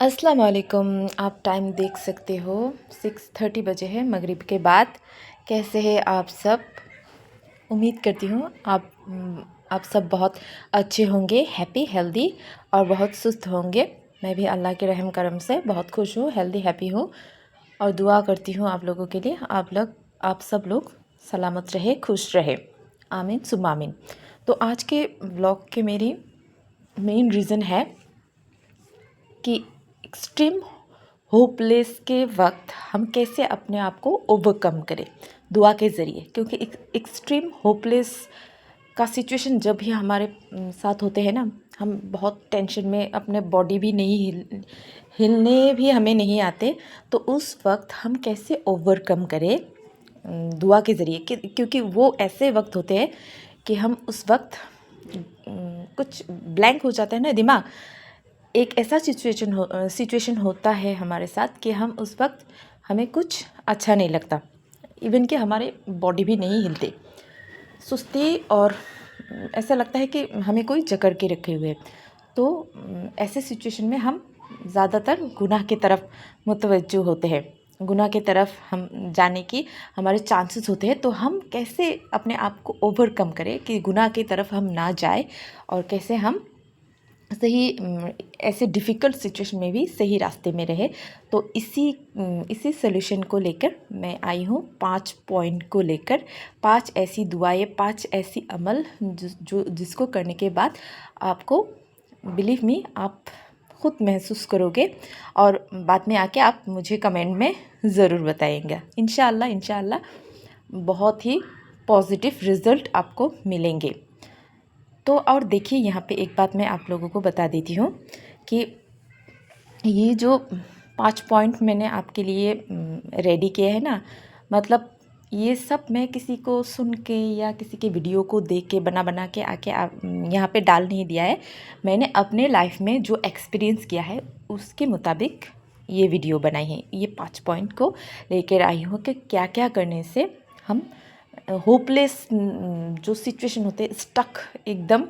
अस्सलाम वालेकुम। आप टाइम देख सकते हो 6:30 बजे है मगरिब के बाद। कैसे हैं आप सब? उम्मीद करती हूँ आप सब बहुत अच्छे होंगे, हैप्पी हेल्दी और बहुत सुस्त होंगे। मैं भी अल्लाह के रहम करम से बहुत खुश हूँ, हेल्दी हैप्पी हूँ और दुआ करती हूँ आप लोगों के लिए। आप सब लोग सलामत रहे, खुश रहे। आमीन सुम्मा आमीन। तो आज के ब्लॉग के मेरी मेन रीज़न है कि एक्सट्रीम होपलेस के वक्त हम कैसे अपने आप को ओवरकम करें दुआ के ज़रिए। क्योंकि एक्सट्रीम होपलेस का सिचुएशन जब भी हमारे साथ होते हैं ना, हम बहुत टेंशन में, अपने बॉडी भी नहीं हिलने भी हमें नहीं आते। तो उस वक्त हम कैसे ओवरकम करें दुआ के ज़रिए। क्योंकि वो ऐसे वक्त होते हैं कि हम उस वक्त कुछ ब्लैंक हो जाता है ना दिमाग। एक ऐसा सिचुएशन होता है हमारे साथ कि हम उस वक्त हमें कुछ अच्छा नहीं लगता, इवन कि हमारे बॉडी भी नहीं हिलते, सुस्ती, और ऐसा लगता है कि हमें कोई जकड़ के रखे हुए है। तो ऐसे सिचुएशन में हम ज़्यादातर गुनाह की तरफ मुतवज्जो होते हैं, गुनाह की तरफ हम जाने की हमारे चांसेस होते हैं। तो हम कैसे अपने आप को ओवरकम करें कि गुनाह की तरफ हम ना जाए, और कैसे हम सही ऐसे डिफ़िकल्ट सिचुएशन में भी सही रास्ते में रहे। तो इसी सॉल्यूशन को लेकर मैं आई हूँ, 5 पॉइंट को लेकर। 5 ऐसी दुआएं, 5 ऐसी अमल जिसको करने के बाद आपको, बिलीव मी, आप खुद महसूस करोगे और बाद में आके आप मुझे कमेंट में ज़रूर बताएंगे। इंशाअल्लाह बहुत ही पॉजिटिव रिज़ल्ट आपको मिलेंगे। तो और देखिए, यहाँ पे एक बात मैं आप लोगों को बता देती हूँ कि ये जो 5 पॉइंट मैंने आपके लिए रेडी किए हैं ना, मतलब ये सब मैं किसी को सुन के या किसी के वीडियो को देख के बना के आके यहाँ पे डाल नहीं दिया है। मैंने अपने लाइफ में जो एक्सपीरियंस किया है उसके मुताबिक ये वीडियो बनाई है। ये 5 पॉइंट को लेकर आई हूँ कि क्या क्या करने से हम होपलेस जो सिचुएशन होते हैं, स्टक, एकदम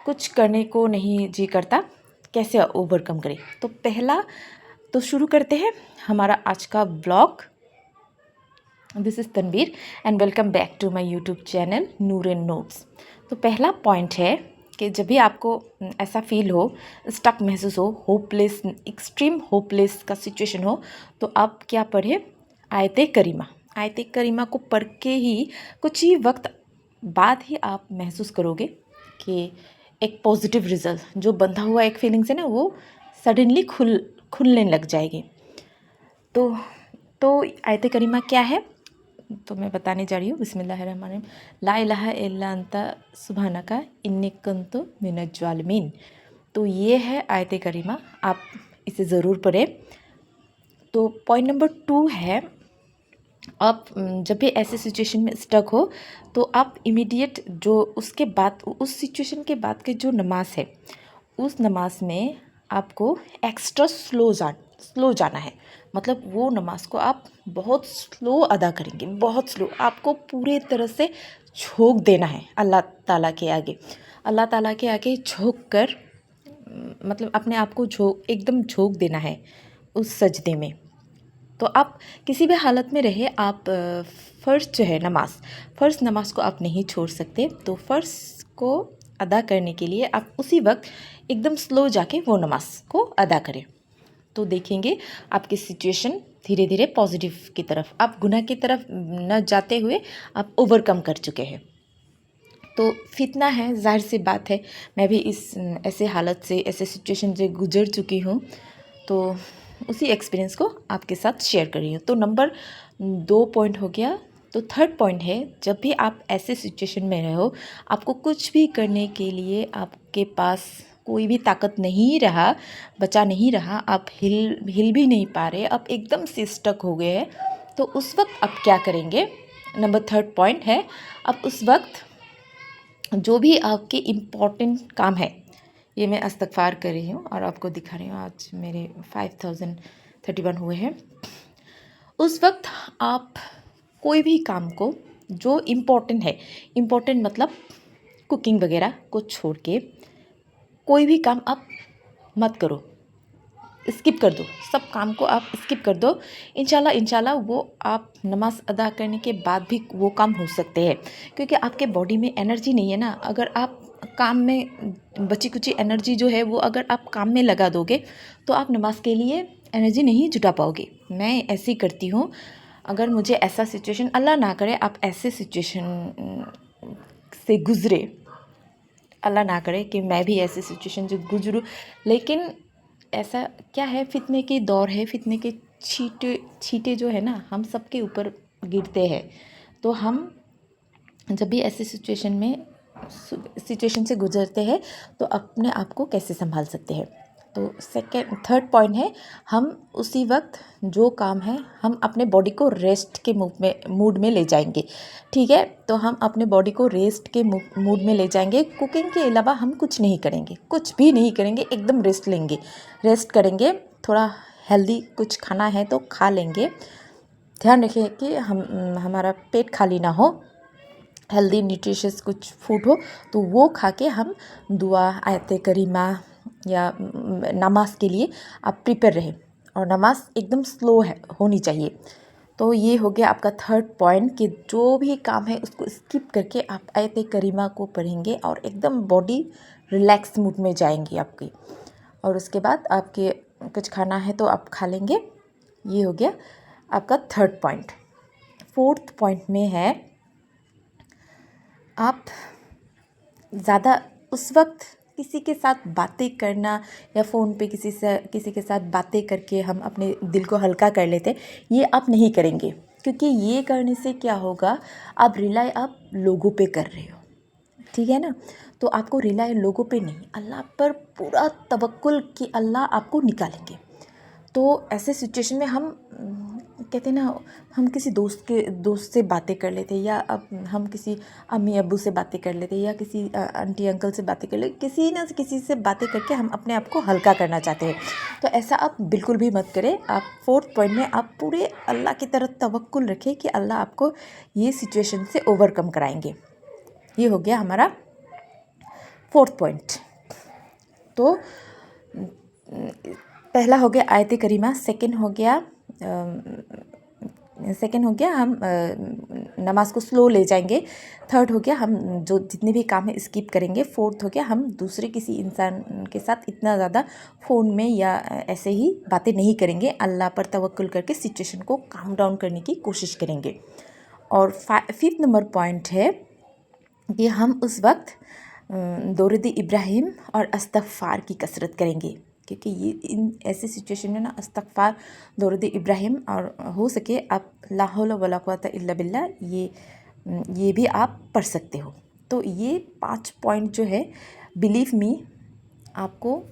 कुछ करने को नहीं जी करता, कैसे ओवरकम करें। तो पहला, तो शुरू करते हैं हमारा आज का blog. This is Tanveer and welcome back to my YouTube channel Noor and notes. तो पहला पॉइंट है कि जब भी आपको ऐसा फील हो, स्टक महसूस हो, होपलेस, एक्सट्रीम होपलेस का सिचुएशन हो, तो आप क्या पढ़ें? आयते करीमा। आयते करीमा को पढ़ के ही कुछ ही वक्त बाद ही आप महसूस करोगे कि एक पॉजिटिव रिजल्ट, जो बंधा हुआ एक फीलिंग्स है ना, वो सडनली खुलने लग जाएगी। तो आयत करीमा क्या है, तो मैं बताने जा रही हूँ। बिस्मिल्लाहिर्रहमानिर्रहीम। ला इलाहा इल्ला अंता सुब्हानका इन्नी कुन्तु मिनज ज़ालिमीन। तो ये है आयत करीमा, आप इसे ज़रूर पढ़ें। तो पॉइंट नंबर 2 है, आप जब भी ऐसे सिचुएशन में स्टक हो तो आप इमीडिएट जो उसके बाद, उस सिचुएशन के बाद के जो नमाज है, उस नमाज में आपको एक्स्ट्रा स्लो जाना है। मतलब वो नमाज को आप बहुत स्लो अदा करेंगे, बहुत स्लो। आपको पूरे तरह से झोंक देना है अल्लाह ताला के आगे। अल्लाह ताला के आगे झोंक कर, मतलब अपने आप को एकदम झोंक देना है उस सजदे में। तो आप किसी भी हालत में रहे, आप फ़र्ज़ जो है फ़र्ज़ नमाज को आप नहीं छोड़ सकते। तो फ़र्ज़ को अदा करने के लिए आप उसी वक्त एकदम स्लो जाके वो नमाज को अदा करें। तो देखेंगे आपकी सिचुएशन धीरे धीरे पॉजिटिव की तरफ, आप गुनाह की तरफ न जाते हुए आप ओवरकम कर चुके हैं। तो फितना है, ज़ाहिर सी बात है, मैं भी इस ऐसे हालत से, ऐसे सिचुएशन से गुजर चुकी हूँ। तो उसी एक्सपीरियंस को आपके साथ शेयर कर रही हूँ। तो नंबर 2 पॉइंट हो गया। तो थर्ड पॉइंट है, जब भी आप ऐसे सिचुएशन में रहो, आपको कुछ भी करने के लिए आपके पास कोई भी ताकत नहीं रहा, बचा नहीं रहा, आप हिल भी नहीं पा रहे, आप एकदम से स्टक हो गए हैं, तो उस वक्त आप क्या करेंगे? नंबर 3 पॉइंट है, आप उस वक्त जो भी आपके इम्पॉर्टेंट काम है, ये मैं इस्तग़फ़ार कर रही हूँ और आपको दिखा रही हूँ। आज मेरे 5031 हुए हैं। उस वक्त आप कोई भी काम को जो इम्पॉर्टेंट है, इम्पॉर्टेंट मतलब कुकिंग वगैरह को छोड़ के कोई भी काम आप मत करो। स्किप कर दो, सब काम को आप स्किप कर दो। इंशाल्लाह वो आप नमाज़ अदा करने के बाद भी वो काम हो सकते हैं, क्योंकि आपके बॉडी में एनर्जी नहीं है ना। अगर आप काम में बची कुची एनर्जी जो है वो अगर आप काम में लगा दोगे तो आप नमाज़ के लिए एनर्जी नहीं जुटा पाओगे। मैं ऐसे ही करती हूँ। अगर मुझे ऐसा सिचुएशन, अल्लाह ना करे आप ऐसे सिचुएशन से गुज़रे, अल्लाह ना करे कि मैं भी ऐसे सिचुएशन से गुजरूँ, लेकिन ऐसा क्या है, फितने की दौर है, फितने के छींटे जो है ना हम सबके ऊपर गिरते हैं। तो हम जब भी ऐसे सिचुएशन से गुजरते हैं तो अपने आप को कैसे संभाल सकते हैं। तो थर्ड पॉइंट है, हम उसी वक्त जो काम है हम अपने बॉडी को रेस्ट के मूड में ले जाएंगे। ठीक है, तो हम अपने बॉडी को रेस्ट के मूड में ले जाएंगे। कुकिंग के अलावा हम कुछ नहीं करेंगे, कुछ भी नहीं करेंगे, एकदम रेस्ट लेंगे, रेस्ट करेंगे। थोड़ा हेल्दी कुछ खाना है तो खा लेंगे। ध्यान रखें कि हमारा पेट खाली ना हो, हेल्दी न्यूट्रिशियस कुछ फूड हो तो वो खा के हम दुआ, आयत करीमा या नमाज के लिए आप प्रिपेयर रहें। और नमाज एकदम स्लो है होनी चाहिए। तो ये हो गया आपका थर्ड पॉइंट कि जो भी काम है उसको स्किप करके आप आयत करीमा को पढ़ेंगे और एकदम बॉडी रिलैक्स मूड में जाएंगी आपकी। और उसके बाद आपके कुछ खाना है तो आप खा लेंगे। ये हो गया आपका थर्ड पॉइंट। फोर्थ पॉइंट में है, आप ज़्यादा उस वक्त किसी के साथ बातें करना या फ़ोन पे किसी के साथ बातें करके हम अपने दिल को हल्का कर लेते हैं, ये आप नहीं करेंगे। क्योंकि ये करने से क्या होगा, आप रिलाई आप लोगों पे कर रहे हो। ठीक है ना, तो आपको रिलाई लोगों पे नहीं, अल्लाह पर पूरा तवक्कुल कि अल्लाह आपको निकालेंगे। तो ऐसे सिचुएशन में हम कहते हैं ना, हम किसी दोस्त से बातें कर लेते हैं, या अब हम किसी अम्मी अब्बू से बातें कर लेते हैं, या किसी आंटी अंकल से बातें कर लेते, किसी से बातें करके हम अपने आप को हल्का करना चाहते हैं। तो ऐसा आप बिल्कुल भी मत करें। आप फोर्थ पॉइंट में आप पूरे अल्लाह की तरफ तवक्कुल रखें कि अल्लाह आपको ये सिचुएशन से ओवरकम कराएंगे। ये हो गया हमारा फोर्थ पॉइंट। तो पहला हो गया आयत करीमा, सेकंड हो गया हम नमाज को स्लो ले जाएंगे। थर्ड हो गया हम जो जितने भी काम है स्किप करेंगे। फोर्थ हो गया हम दूसरे किसी इंसान के साथ इतना ज़्यादा फ़ोन में या ऐसे ही बातें नहीं करेंगे, अल्लाह पर तवक्कुल करके सिचुएशन को काम डाउन करने की कोशिश करेंगे। और फिफ्थ नंबर पॉइंट है कि हम उस वक्त दौरद इब्राहिम और इस्तग़फ़ार की कसरत करेंगे। क्योंकि ये इन ऐसे सिचुएशन में ना इस्तग़फ़ार, दौरद इब्राहिम और हो सके आप ला हौला वला कुव्वता इल्ला बिल्लाह ये भी आप पढ़ सकते हो। तो ये 5 पॉइंट जो है, बिलीव मी, आपको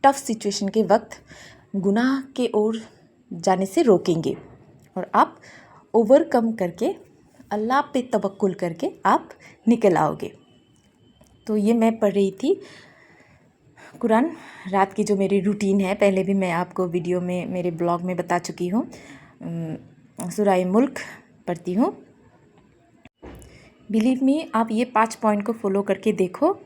टफ़ सिचुएशन के वक्त गुनाह के ओर जाने से रोकेंगे और आप ओवरकम करके अल्लाह पे तवक्कुल करके आप निकल आओगे। तो ये मैं पढ़ रही थी कुरान, रात की जो मेरी रूटीन है, पहले भी मैं आपको वीडियो में मेरे ब्लॉग में बता चुकी हूँ। सूरह मुल्क पढ़ती हूँ। बिलीव मी, आप ये 5 पॉइंट को फॉलो करके देखो।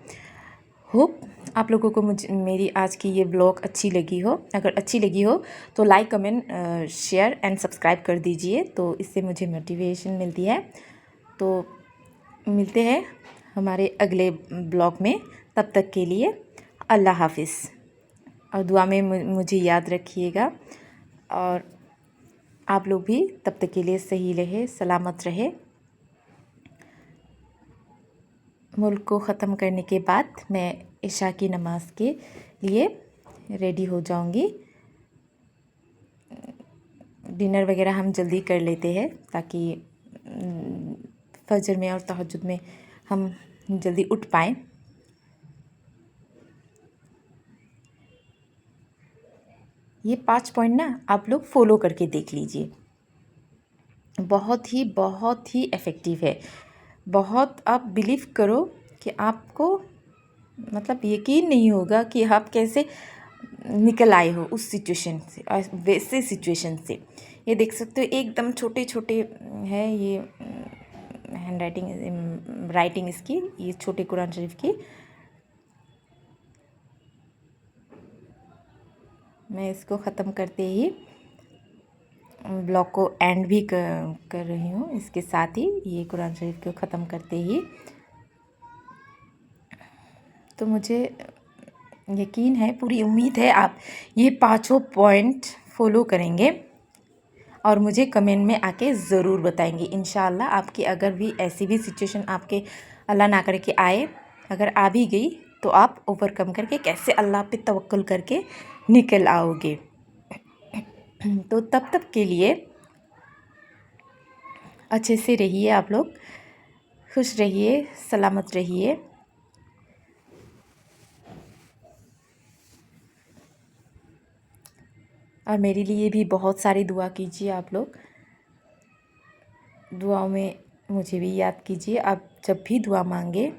होप आप लोगों को मेरी आज की ये ब्लॉग अच्छी लगी हो। अगर अच्छी लगी हो तो like, comment, share and subscribe कर दीजिए, तो इससे मुझे मोटिवेशन मिलती है। तो मिलते हैं हमारे अगले ब्लॉग में, तब तक के लिए अल्लाह हाफिज़। और दुआ में मुझे याद रखिएगा, और आप लोग भी तब तक के लिए सही रहे, सलामत रहे। मुल्क को ख़त्म करने के बाद मैं इशा की नमाज़ के लिए रेडी हो जाऊंगी। डिनर वगैरह हम जल्दी कर लेते हैं ताकि फजर में और तहज्जुद में हम जल्दी उठ पाएँ। ये 5 पॉइंट ना आप लोग फॉलो करके देख लीजिए, बहुत ही इफ़ेक्टिव है। बहुत, आप बिलीव करो कि आपको मतलब यकीन नहीं होगा कि आप कैसे निकल आए हो उस सिचुएशन से, वैसे सिचुएशन से। ये देख सकते हो एकदम छोटे छोटे है ये राइटिंग इसकी, ये छोटे कुरान शरीफ की। मैं इसको ख़त्म करते ही ब्लॉग को एंड भी कर रही हूँ। इसके साथ ही ये कुरान शरीफ को ख़त्म करते ही तो मुझे यकीन है, पूरी उम्मीद है आप ये पाँचों पॉइंट फॉलो करेंगे और मुझे कमेंट में आके ज़रूर बताएंगे। इंशाल्लाह आपकी अगर भी ऐसी भी सिचुएशन आपके अल्लाह ना करे कि आए, अगर आ भी गई तो आप ओवरकम करके कैसे अल्लाह पे तवक्कुल करके निकल आओगे। तो तब तक के लिए अच्छे से रहिए, आप लोग खुश रहिए, सलामत रहिए। और मेरे लिए भी बहुत सारी दुआ कीजिए आप लोग। दुआओं में मुझे भी याद कीजिए आप जब भी दुआ मांगे।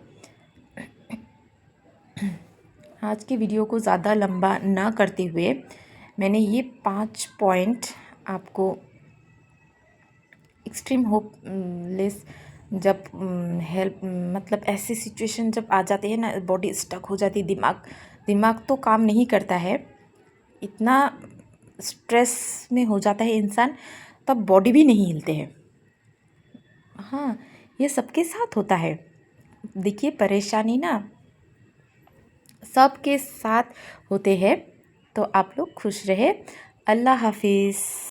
आज की वीडियो को ज़्यादा लंबा ना करते हुए मैंने ये 5 पॉइंट आपको एक्सट्रीम होप लेस जब हेल्प मतलब ऐसे सिचुएशन जब आ जाते हैं ना, बॉडी स्टक हो जाती है, दिमाग तो काम नहीं करता है, इतना स्ट्रेस में हो जाता है इंसान, तब बॉडी भी नहीं हिलते हैं। हाँ, ये सबके साथ होता है। देखिए परेशानी ना सबके साथ होते हैं। तो आप लोग खुश रहे। अल्लाह हाफिज़।